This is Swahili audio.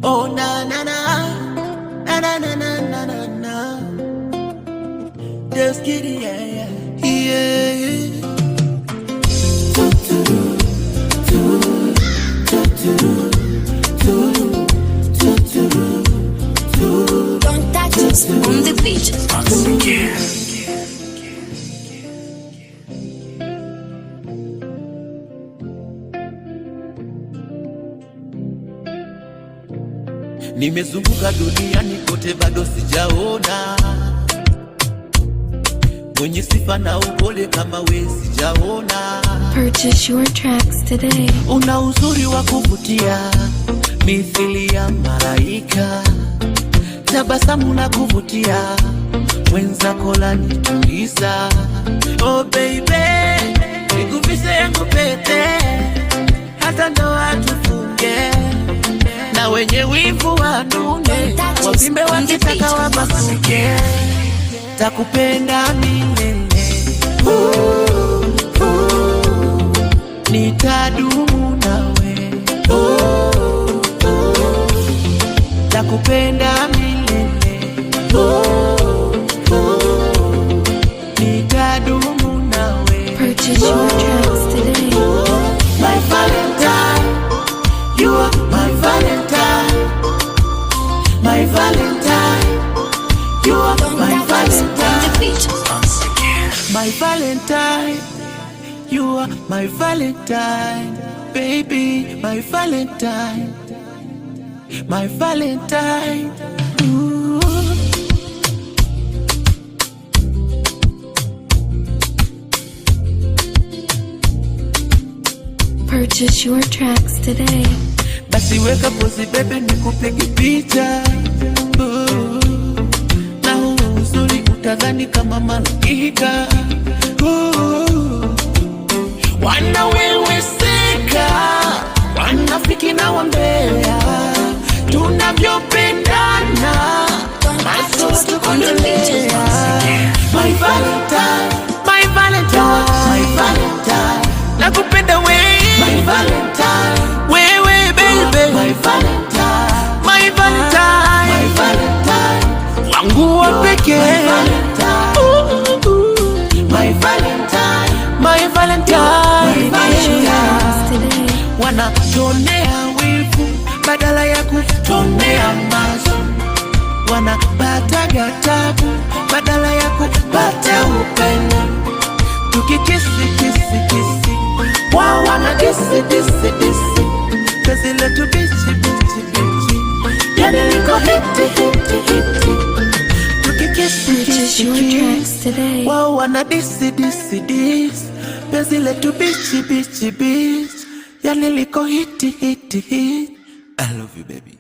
Oh na na na na na na na na na. Just kidding, yeah, yeah, yeah. Don't touch us on the beach. Nimezunguka duniani kote bado sijaona mwenye sifa na upole kama we, sijaona. Purchase your tracks today. Una uzuri wa kuvutia mithili ya malaika, tabasamu la kuvutia mwenzako lanituliza. Oh baby, nikuvishe yangu pete hata ndoa tufunge, na wenye wivu wanune wavimbe wakitaka wapasuke. Takupenda milele, nitadumu nawe. Takupenda milele, nitadumu nawe. Purchase your tracks today. My Valentine, you are my Valentine. My Valentine, you are my Valentine. My Valentine, you are my Valentine. Baby, my Valentine. My Valentine. Ooh. Purchase your tracks today. Basi weka pozi bebe nikupige picha. Na huo uzuri utadhani kama malaika. Wanaweweseka wanafiki na wambea, tunavyopendana maso tukondelea. My Valentine, my Valentine, my Valentine, nakupenda we. My Valentine, wewe baby. My Valentine, my Valentine, my Valentine, wangu wa pekee. My Valentine, my Valentine, my Valentine. Wanatonea wivu badala ya kutonea mazo, wanapata tabu badala ya kupata upendo. Tukikisi kisi kisi, wao wana disi disi disi. Kazi letu bichi bichi bichi, yani liko hiti hiti hiti. Tukikisi kisi kisi, wao wana disi disi disi. Kazi letu bichi bichi bichi, yani liko hiti hiti hiti. I love you baby.